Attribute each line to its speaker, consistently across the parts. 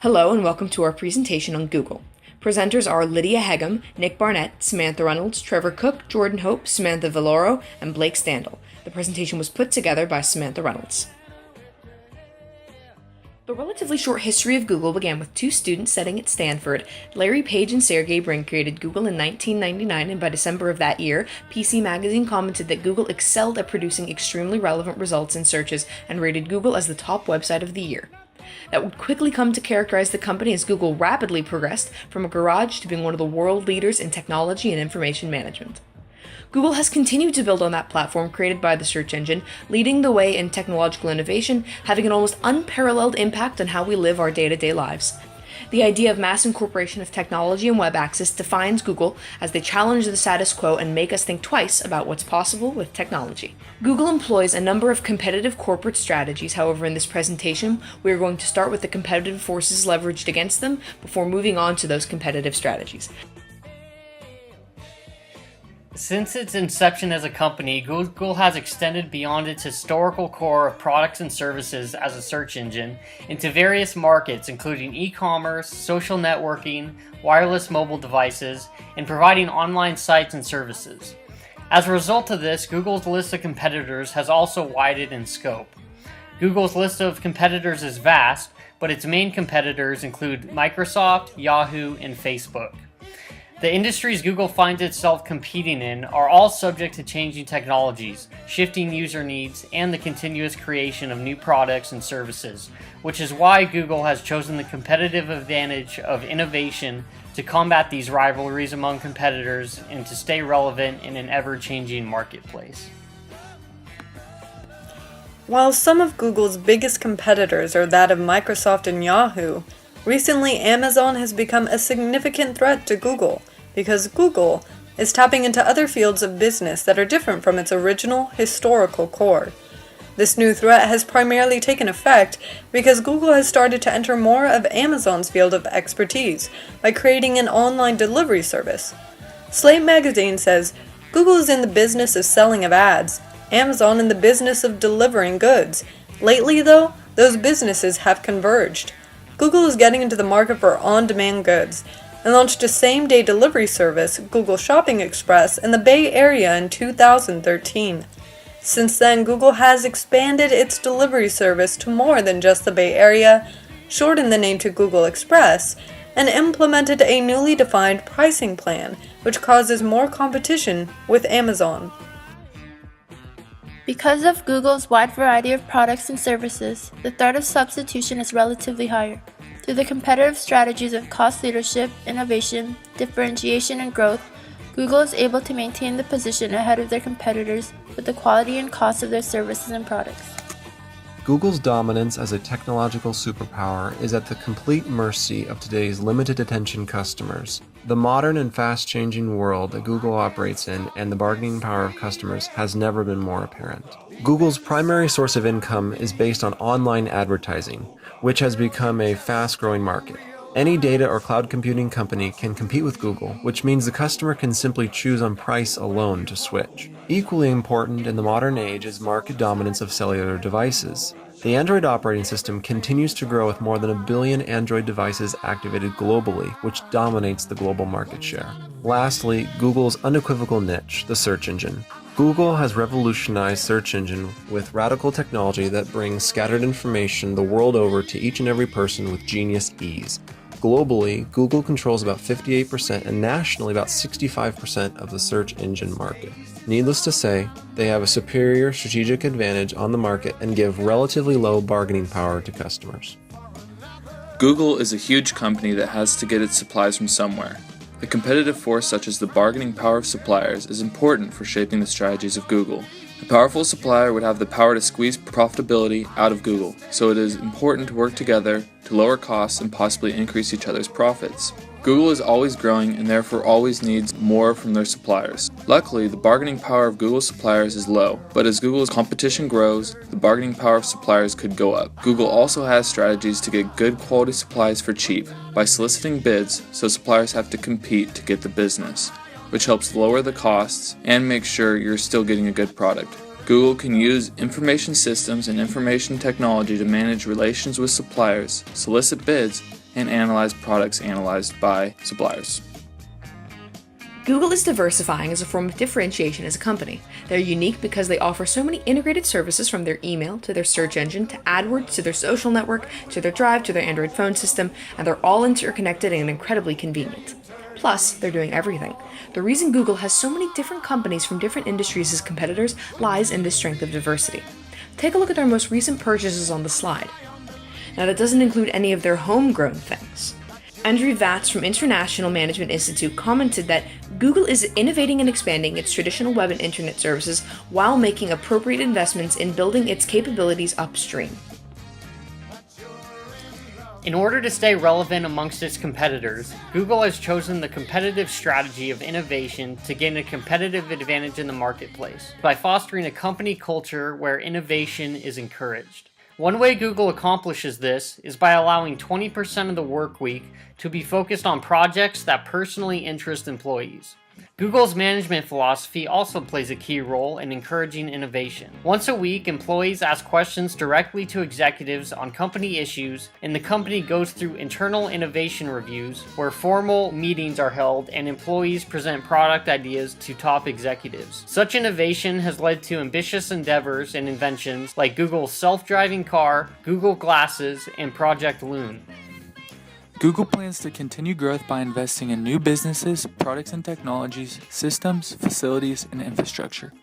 Speaker 1: Hello and welcome to our presentation on Google. Presenters are Lydia Hegum, Nick Barnett, Samantha Reynolds, Trevor Cook, Jordan Hope, Samantha Valoro, and Blake Standel. The presentation was put together by Samantha Reynolds. The relatively short history of Google began with two students studying at Stanford. Larry Page and Sergey Brin created Google in 1999, and by December of that year, PC Magazine commented that Google excelled at producing extremely relevant results in searches and rated Google as the top website of the year. That would quickly come to characterize the company as Google rapidly progressed from a garage to being one of the world leaders in technology and information management. Google has continued to build on that platform created by the search engine, leading the way in technological innovation, having an almost unparalleled impact on how we live our day-to-day lives. The idea of mass incorporation of technology and web access defines Google as they challenge the status quo and make us think twice about what's possible with technology. Google employs a number of competitive corporate strategies. However, in this presentation, we are going to start with the competitive forces leveraged against them before moving on to those competitive strategies.
Speaker 2: Since its inception as a company, Google has extended beyond its historical core of products and services as a search engine into various markets, including e-commerce, social networking, wireless mobile devices, and providing online sites and services. As a result of this, Google's list of competitors has also widened in scope. Google's list of competitors is vast, but its main competitors include Microsoft, Yahoo, and Facebook. The industries Google finds itself competing in are all subject to changing technologies, shifting user needs, and the continuous creation of new products and services, which is why Google has chosen the competitive advantage of innovation to combat these rivalries among competitors and to stay relevant in an ever-changing marketplace.
Speaker 3: While some of Google's biggest competitors are that of Microsoft and Yahoo, recently Amazon has become a significant threat to Google because Google is tapping into other fields of business that are different from its original historical core. This new threat has primarily taken effect because Google has started to enter more of Amazon's field of expertise by creating an online delivery service. Slate magazine says, Google is in the business of selling of ads, Amazon in the business of delivering goods. Lately, though, those businesses have converged. Google is getting into the market for on-demand goods and launched a same-day delivery service, Google Shopping Express, in the Bay Area in 2013. Since then, Google has expanded its delivery service to more than just the Bay Area, shortened the name to Google Express, and implemented a newly defined pricing plan, which causes more competition with Amazon.
Speaker 4: Because of Google's wide variety of products and services, the threat of substitution is relatively higher. Through the competitive strategies of cost leadership, innovation, differentiation, and growth, Google is able to maintain the position ahead of their competitors with the quality and cost of their services and products.
Speaker 5: Google's dominance as a technological superpower is at the complete mercy of today's limited attention customers. The modern and fast-changing world that Google operates in and the bargaining power of customers has never been more apparent. Google's primary source of income is based on online advertising, which has become a fast-growing market. Any data or cloud computing company can compete with Google, which means the customer can simply choose on price alone to switch. Equally important in the modern age is market dominance of cellular devices. The Android operating system continues to grow with more than 1 billion Android devices activated globally, which dominates the global market share. Lastly, Google's unequivocal niche, the search engine. Google has revolutionized search engine with radical technology that brings scattered information the world over to each and every person with genius ease. Globally, Google controls about 58% and nationally about 65% of the search engine market. Needless to say, they have a superior strategic advantage on the market and give relatively low bargaining power to customers.
Speaker 6: Google is a huge company that has to get its supplies from somewhere. A competitive force such as the bargaining power of suppliers is important for shaping the strategies of Google. A powerful supplier would have the power to squeeze profitability out of Google, so it is important to work together to lower costs and possibly increase each other's profits. Google is always growing and therefore always needs more from their suppliers. Luckily, the bargaining power of Google's suppliers is low, but as Google's competition grows, the bargaining power of suppliers could go up. Google also has strategies to get good quality supplies for cheap by soliciting bids, so suppliers have to compete to get the business, which helps lower the costs and make sure you're still getting a good product. Google can use information systems and information technology to manage relations with suppliers, solicit bids, and analyze products analyzed by suppliers.
Speaker 1: Google is diversifying as a form of differentiation as a company. They're unique because they offer so many integrated services, from their email to their search engine to AdWords to their social network to their Drive to their Android phone system, and they're all interconnected and incredibly convenient. Plus, they're doing everything. The reason Google has so many different companies from different industries as competitors lies in this strength of diversity. Take a look at their most recent purchases on the slide. Now, that doesn't include any of their homegrown things. Andrew Vatz from International Management Institute commented that Google is innovating and expanding its traditional web and internet services while making appropriate investments in building its capabilities upstream.
Speaker 2: In order to stay relevant amongst its competitors, Google has chosen the competitive strategy of innovation to gain a competitive advantage in the marketplace by fostering a company culture where innovation is encouraged. One way Google accomplishes this is by allowing 20% of the work week to be focused on projects that personally interest employees. Google's management philosophy also plays a key role in encouraging innovation. Once a week, employees ask questions directly to executives on company issues, and the company goes through internal innovation reviews where formal meetings are held and employees present product ideas to top executives. Such innovation has led to ambitious endeavors and inventions like Google's self-driving car, Google Glasses, and Project Loon.
Speaker 7: Google plans to continue growth by investing in new businesses, products and technologies, systems, facilities, and infrastructure.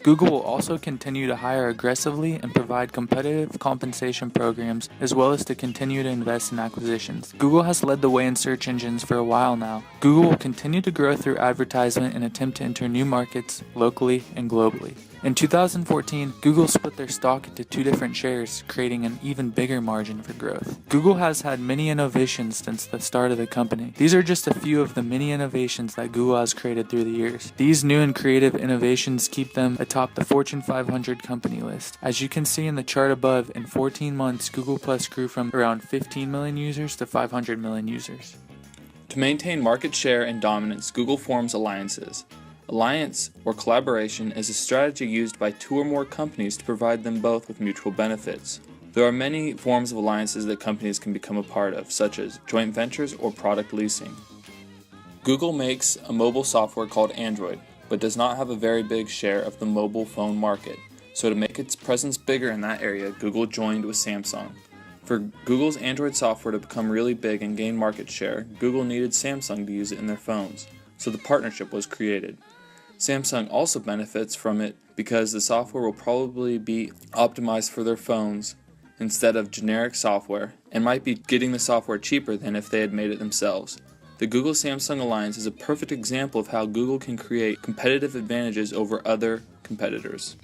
Speaker 7: Google will also continue to hire aggressively and provide competitive compensation programs, as well as to continue to invest in acquisitions. Google has led the way in search engines for a while now. Google will continue to grow through advertisement and attempt to enter new markets locally and globally. In 2014, Google split their stock into two different shares, creating an even bigger margin for growth. Google has had many innovations since the start of the company. These are just a few of the many innovations that Google has created through the years. These new and creative innovations keep them atop the Fortune 500 company list. As you can see in the chart above, in 14 months, Google Plus grew from around 15 million users to 500 million users.
Speaker 6: To maintain market share and dominance, Google forms alliances. Alliance, or collaboration, is a strategy used by two or more companies to provide them both with mutual benefits. There are many forms of alliances that companies can become a part of, such as joint ventures or product leasing. Google makes a mobile software called Android, but does not have a very big share of the mobile phone market. So to make its presence bigger in that area, Google joined with Samsung. For Google's Android software to become really big and gain market share, Google needed Samsung to use it in their phones, so the partnership was created. Samsung also benefits from it because the software will probably be optimized for their phones instead of generic software, and might be getting the software cheaper than if they had made it themselves. The Google-Samsung alliance is a perfect example of how Google can create competitive advantages over other competitors.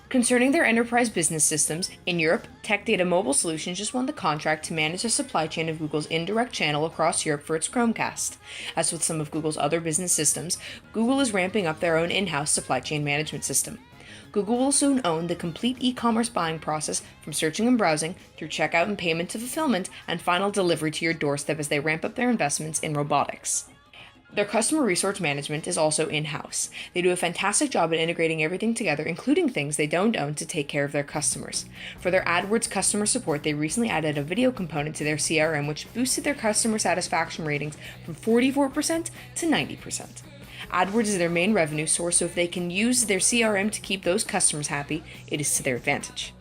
Speaker 1: Concerning their enterprise business systems, in Europe, Tech Data Mobile Solutions just won the contract to manage the supply chain of Google's indirect channel across Europe for its Chromecast. As with some of Google's other business systems, Google is ramping up their own in-house supply chain management system. Google will soon own the complete e-commerce buying process, from searching and browsing, through checkout and payment to fulfillment, and final delivery to your doorstep as they ramp up their investments in robotics. Their customer resource management is also in-house. They do a fantastic job at integrating everything together, including things they don't own, to take care of their customers. For their AdWords customer support, they recently added a video component to their CRM, which boosted their customer satisfaction ratings from 44% to 90%. AdWords is their main revenue source, so if they can use their CRM to keep those customers happy, it is to their advantage.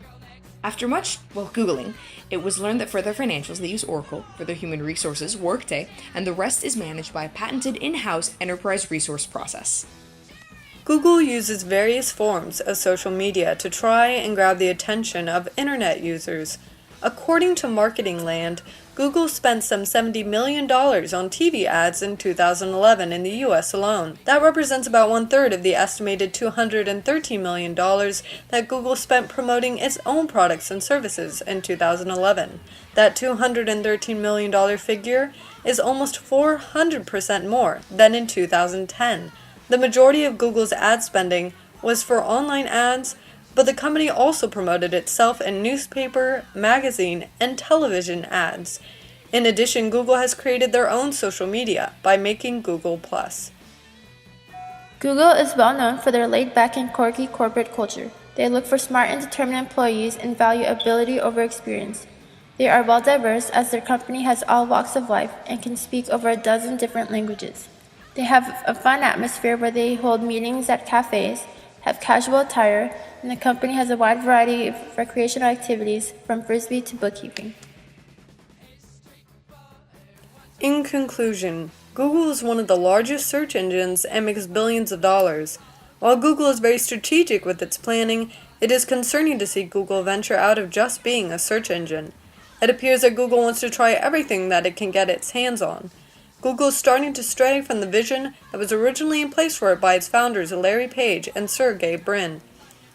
Speaker 1: After much, Googling, it was learned that for their financials they use Oracle, for their human resources, Workday, and the rest is managed by a patented in-house enterprise resource process.
Speaker 3: Google uses various forms of social media to try and grab the attention of internet users. According to Marketing Land, Google spent some $70 million on TV ads in 2011 in the US alone. That represents about one-third of the estimated $213 million that Google spent promoting its own products and services in 2011. That $213 million figure is almost 400% more than in 2010. The majority of Google's ad spending was for online ads, but the company also promoted itself in newspaper, magazine, and television ads. In addition, Google has created their own social media by making Google+.
Speaker 4: Google is well known for their laid-back and quirky corporate culture. They look for smart and determined employees and value ability over experience. They are well diverse as their company has all walks of life and can speak over a dozen different languages. They have a fun atmosphere where they hold meetings at cafes, have casual attire, and the company has a wide variety of recreational activities from frisbee to bookkeeping.
Speaker 3: In conclusion, Google is one of the largest search engines and makes billions of dollars. While Google is very strategic with its planning, it is concerning to see Google venture out of just being a search engine. It appears that Google wants to try everything that it can get its hands on. Google is starting to stray from the vision that was originally in place for it by its founders Larry Page and Sergey Brin.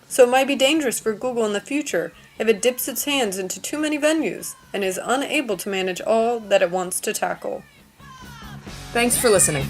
Speaker 3: So it might be dangerous for Google in the future if it dips its hands into too many venues and is unable to manage all that it wants to tackle.
Speaker 1: Thanks for listening.